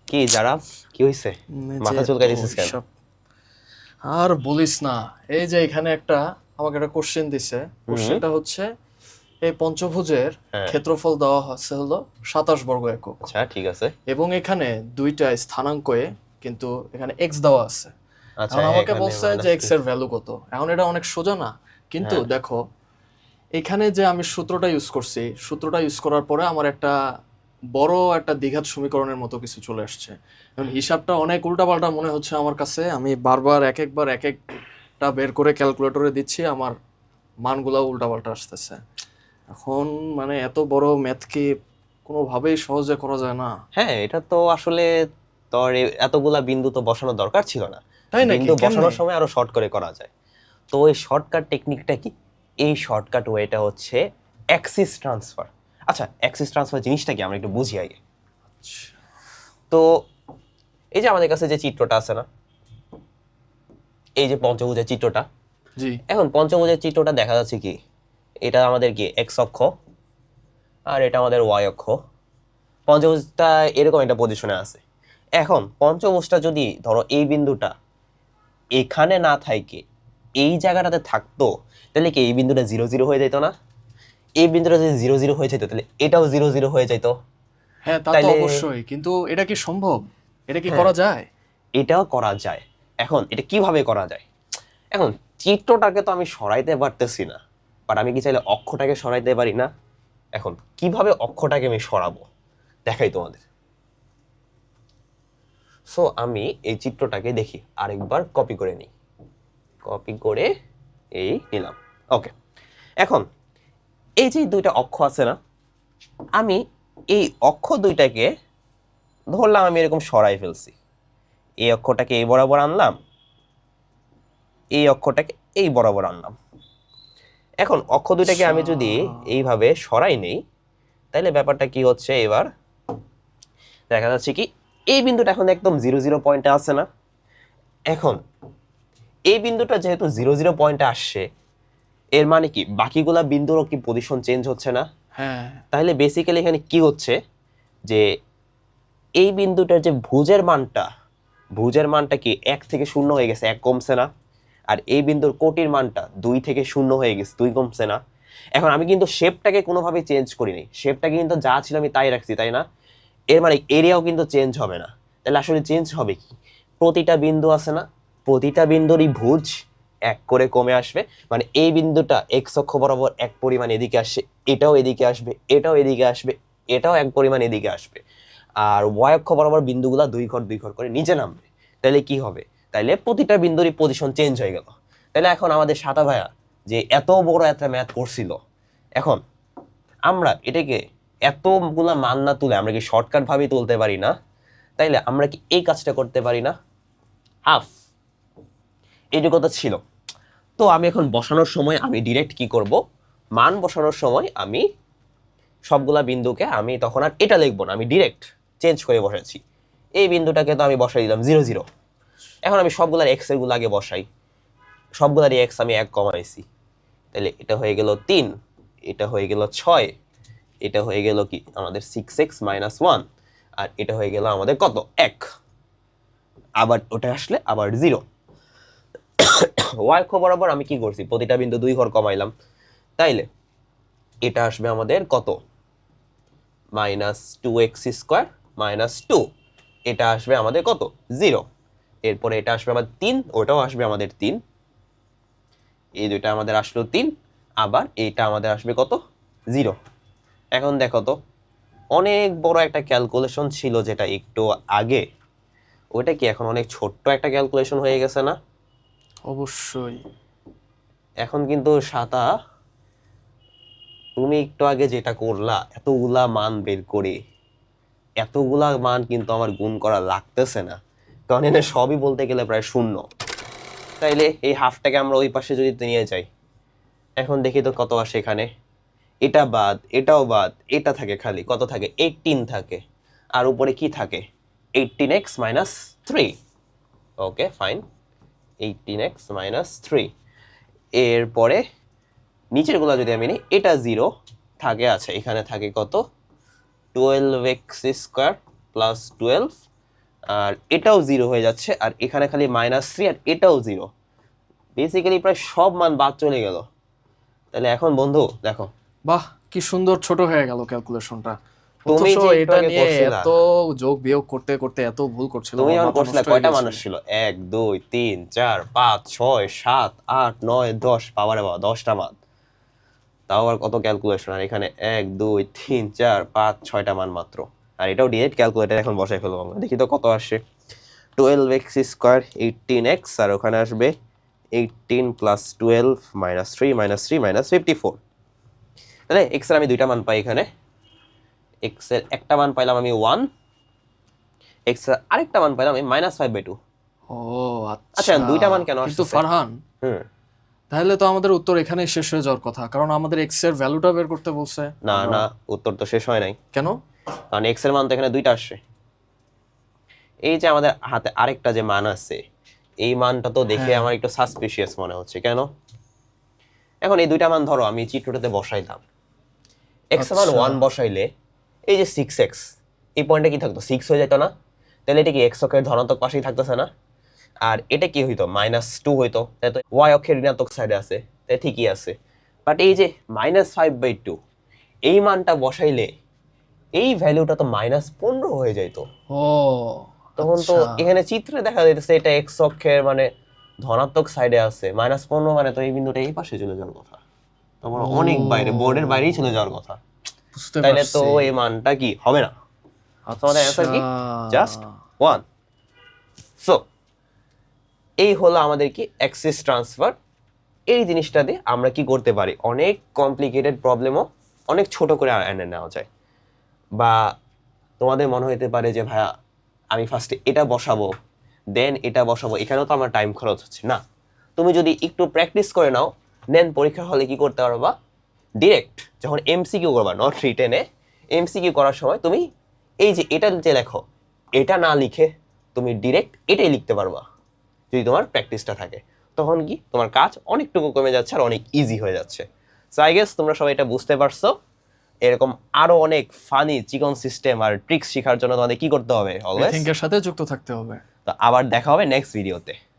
কি যারা কি হইছে, মাথা চুলকাই দিছিস কেন? আর বলিস না, এই যে এখানে আমাকে একটা কোশ্চেন দিছে। কোশ্চেনটা হচ্ছে এই পঞ্চভুজের হ্যাঁ ক্ষেত্রফল দেওয়া আছে হলো 27 বর্গ একক, আচ্ছা ঠিক আছে। এবং এখানে দুইটা স্থানাঙ্কে কিন্তু এখানে এক্স দেওয়া আছে। আচ্ছা এখন আমাকে এখানে বলছে যে -2 এক্স এর ভ্যালু কত। এখন এটা অনেক সোজা না, কিন্তু হ্যাঁ দেখো এখানে যে আমি সূত্রটা ইউজ করছি, সূত্রটা ইউজ করার পরে আমার বড় একটা দ্বিঘাত সমীকরণের মতো কিছু চলে আসছে। এখন হিসাবটা অনেক উল্টাপাল্টা মনে হচ্ছে আমার কাছে। আমি বারবার এক একটা বের করে ক্যালকুলেটরে দিচ্ছি, আমার মানগুলো উল্টাপাল্টা আসতেছে। এখন মানে এত বড় ম্যাথ কি কোনোভাবেই সহজে করা যায় না? হ্যাঁ, এটা তো আসলে তোর এতগুলা বিন্দু তো বসানোর দরকার ছিল না। তাই নাকি? বিন্দু কেমনে? বসানোর সময় আরো শর্ট করে করা যায়। তো এই শর্টকাট টেকনিকটা কি? এই শর্টকাট ওয়েটা হচ্ছে অ্যাক্সিস ট্রান্সফার। আচ্ছা, অ্যাক্সিস ট্রান্সফার জিনিসটা কি আমরা একটু বুঝি আগে। তো এই যে আমাদের কাছে যে চিত্রটা আছে না, এই যে পঞ্চভুজের চিত্রটা, জি। এখন পঞ্চভুজের চিত্রটা দেখা যাচ্ছে কি, এটা আমাদের কি এক্স অক্ষ আর এটা আমাদের ওয়াই অক্ষ। পঞ্চভুজটা এরকম একটা পজিশনে আছে। এখন পঞ্চভুজটা যদি ধরো এই বিন্দুটা এখানে না থাকে, এই জায়গাটাতে থাকতো, তাহলে কি এই বিন্দুটা 0 0 হয়ে যেত না? এই বিন্দুটা যদি 0 0 হয়ে যেত, তাহলে এটাও 0 0 হয়ে যেত। হ্যাঁ, তা তো তাইলে অবশ্যই, কিন্তু এটা কি সম্ভব? এটা কি হ্যাঁ, করা যায়? এটাও করা যায়। এখন এটা কিভাবে করা যায়? এখন চিত্রটাকে তো আমি সরাইতে পারতেছি না, বাট আমি কি চাইলে অক্ষটাকে সরাইতে পারি না? এখন কিভাবে অক্ষটাকে আমি সরাবো দেখাই তোমাদের। সো আমি এই চিত্রটাকে দেখি আরেকবার কপি করে নিই, কপি করে এই নিলাম। ওকে, এখন এই যে দুইটা অক্ষ আছে না, আমি এই অক্ষ দুইটাকে ধরলাম আমি এরকম সরাই ফেলছি। এই অক্ষটাকে এই বরাবর আনলাম, এই অক্ষটাকে এই বরাবর আনলাম। এখন অক্ষ দুইটাকে আমি যদি এইভাবে সরাই নেই, তাহলে ব্যাপারটা কি হচ্ছে, এবার দেখা যাচ্ছে কি এই বিন্দুটা এখন একদম 0 0 পয়েন্টে আছে না। এখন এই বিন্দুটা যেহেতু 0 0 পয়েন্টে আসছে, এর মানে কি বাকিগুলা বিন্দুরও কি পজিশন চেঞ্জ হচ্ছে না? হ্যাঁ। তাহলে বেসিক্যালি এখানে কি হচ্ছে যে এই বিন্দুটার যে ভুজের মানটা কি 1 থেকে 0 হয়ে গেছে, 1 কমছে না? আর এই বিন্দুর কোটির মানটা 2 থেকে 0 হয়ে গেছে, 2 কমছে না? এখন আমি কিন্তু শেপটাকে কোনোভাবে চেঞ্জ করিনি, শেপটাকে কিন্তু যা ছিল আমি তাই রাখছি, তাই না? এর মানে এরিয়াও কিন্তু চেঞ্জ হবে না। তাহলে আসলে চেঞ্জ হবে কি? প্রতিটা বিন্দু আছে না, প্রতিটা বিন্দুরই ভুজ 1 করে কমে আসবে। মানে এই বিন্দুটা এক্স অক্ষ বরাবর 1 পরিমাণ এদিকে আসছে, এটাও এদিকে আসবে, এটাও এদিকে আসবে, এটাও 1 পরিমাণ এদিকে আসবে। আর ওয়াই অক্ষ বরাবর বিন্দুগুলা 2 ঘর 2 ঘর করে নিচে নামবে। তাহলে কি হবে? তাইলে প্রতিটা বিন্দুরই পজিশন চেঞ্জ হয়ে গেল। তাহলে এখন আমাদের সাদা ভাইয়া যে এত বড় একটা ম্যাথ করছিল, এখন আমরা এটাকে এতগুলা মান না তুলে আমরা কি শর্টকাট ভাবে তুলতে পারি না? তাইলে আমরা কি এই কাজটা করতে পারি না? হাফ এইটুকু কথা ছিল। তো আমি এখন বসানোর সময় আমি ডিরেক্ট কি করব, মান বসানোর সময় আমি সবগুলা বিন্দুকে আমি তখন আর এটা লিখবো না, আমি ডিরেক্ট চেঞ্জ করে বসাচ্ছি। এই বিন্দুটাকে তো আমি বসাই দিলাম 0 0। এখন আমি সবগুলার এক্স এর গুলো আগে বসাই, সবগুলারই এক্স আমি 1 কমাইছি। তাহলে এটা হয়ে গেল 3, এটা হয়ে গেল 6, এটা হয়ে গেল কি আমাদের 6x - 1, আর এটা হয়ে গেল আমাদের কত 1। আবার ওটা আসলে আবার 0। ওয়াই অক্ষ বরাবর আমি কি করছি, প্রতিটা বিন্দু 2 ঘর কমাইলাম। তাইলে এটা আসবে আমাদের কত, -2x² - 2। এটা আসবে আমাদের কত 0। এরপরে এটা আসবে আমাদের 3, ওটাও আসবে আমাদের 3। এই দুইটা আমাদের আসলো 3, আবার এইটা আমাদের আসবে কত 0। এখন দেখো তো, অনেক বড় একটা ক্যালকুলেশন ছিল যেটা একটু আগে, ওইটা কি এখন অনেক ছোট্ট একটা ক্যালকুলেশন হয়ে গেছে না? অবশ্যই। এখন কিন্তু সাতা, তুমি একটু আগে যেটা করলা এতগুলা মান বের করে, এতগুলা মান কিন্তু আমার গুণ করা লাগতেছে না, কারণ এনে সবই বলতে গেলে প্রায় 0। তাইলে এই হাফটাকে আমরা ওই পাশে যদি নিয়ে যাই, এখন দেখি তো কত আসে এখানে। এটা বাদ, এটাও বাদ, এটা থাকে খালি কত থাকে 18 থাকে, আর উপরে কি থাকে 18x - 3। Okay fine, 18x - 3। এরপরে নিচের গুলা যদি আমি নিই, এটা 0 থাকে, আছে এখানে থাকে কত 12x² + 12 আর এটাও 0 হয়ে যাচ্ছে, আর এখানে খালি -3 আর এটাও 0। বেসিক্যালি প্রায় সব মান বাদ চলে গেল। তাহলে এখন বন্ধু দেখো, বাহ, কি সুন্দর ছোট হয়ে গেল ক্যালকুলেশনটা। তুমি অথচ যে একটু এটা আগে নিয়ে করছিলা, এত যোগ বিয়োগ করতে করতে এত ভুল করছিল, তুমি আমার যখন মাথা করছিলে নষ্ট হয়ে কয়টা গেছিল। মানুষ ছিল? 1 2 3 4 5 6 7 8 9 10, বাবারে বাবা 10টা মান। তাও আবার কত ক্যালকুলেশন, আর এখানে 1 2 3 4 5 6টা মান মাত্র। আর এটাও ডিরেক্ট ক্যালকুলেটর এখন বসাই ফেলবো আমরা, দেখি তো কত আসে। 12x স্কোয়ার 18x, আর ওখানে আসবে 18 প্লাস 12 -3 -54। তাহলে x এর আমি দুইটা মান পাই এখানে। x এর একটা মান পাইলাম আমি 1, x এর আরেকটা মান পাইলাম আমি -5/2। ও আচ্ছা, আচ্ছা, দুইটা মান কেন কিন্তু আসছে? ফারহান, হুম, তাহলে তো আমাদের উত্তর এখানেই শেষ হয়ে যাওয়ার কথা, কারণ আমাদের এক্স এর ভ্যালুটা বের করতে বলছে। না আমরা- না, উত্তর তো শেষ হয় নাই, কেন? কারণ x এর মান তো এখানে দুইটা আসছে। এই যে আমাদের হাতে আরেকটা যে মান আছে, এই মানটা তো দেখে হ্যাঁ। আমার একটু সাসপিশিয়াস মনে হচ্ছে। কেন? এখন এই দুইটা মান ধরো আমি চিত্রটাতে বসাইলাম, x এর মান আচ্ছা। 1 বসাইলে এই যে 6x, এই পয়েন্টে কি থাকতো? 6 হয়ে যেত না? তাহলে এটা কি x অক্ষের ধনাত্মক পাশেই থাকতেছে না? আর এটা কি হইতো? -2 হইতো, তাই তো y অক্ষের ঋণাত্মক সাইডে আছে, তাই ঠিকই আছে। বাট এই যে -5/2, এই মানটা বসাইলে এই ভ্যালুটা তো -15 হয়ে যাইতো। ও তখন তো আচ্ছা। এখানে চিত্রে দেখা যাইতেছে এটা x অক্ষের মানে ধনাত্মক সাইডে আছে, -15 মানে তো এই বিন্দুটা এই পাশে চলে যাওয়ার কথা, তোমার ও, অনেক বাইরে, বোর্ডের বাইরেই চলে যাওয়ার কথা। বুঝতে তাইলে তো পারছি। এই মানটা কি হবে না। তোমাদের অ্যান্সার কি? জাস্ট 1। সো এই হলো আমাদের কি অ্যাক্সিস ট্রান্সফার। এই জিনিসটা দিয়ে আমরা কি করতে পারি, অনেক কমপ্লিকেটেড প্রবলেমও অনেক ছোট করে এনে নেওয়া যায়। বা তোমাদের মনে হতে পারে যে ভাইয়া আমি ফার্স্টে এটা বসাবো দেন এটা বসাবো, এখানেও তো আমার টাইম খরচ হচ্ছে। না, তুমি যদি একটু প্র্যাকটিস করে নাও, দেন পরীক্ষার হলে কি করতে পারবা, ডিরেক্ট যখন এমসিকিউ করবা, নট রিটেনে, এমসিকিউ করার সময় তুমি এই যে এটা যে লেখো, এটা না লিখে তুমি ডিরেক্ট এটাই লিখতে পারবা, যদি তোমার প্র্যাকটিসটা থাকে। তখন কি তোমার কাজ অনেকটুকু কমে যাচ্ছে আর অনেক ইজি হয়ে যাচ্ছে। সো আই গেস তোমরা সবাই এটা বুঝতে পারছো। এরকম আরো অনেক ফানি চিকন সিস্টেম আর ট্রিক্স শেখার জন্য তোমাদের কি করতে হবে? অলওয়েজ থিঙ্কের সাথে যুক্ত থাকতে হবে। তো আবার দেখা হবে নেক্সট ভিডিওতে।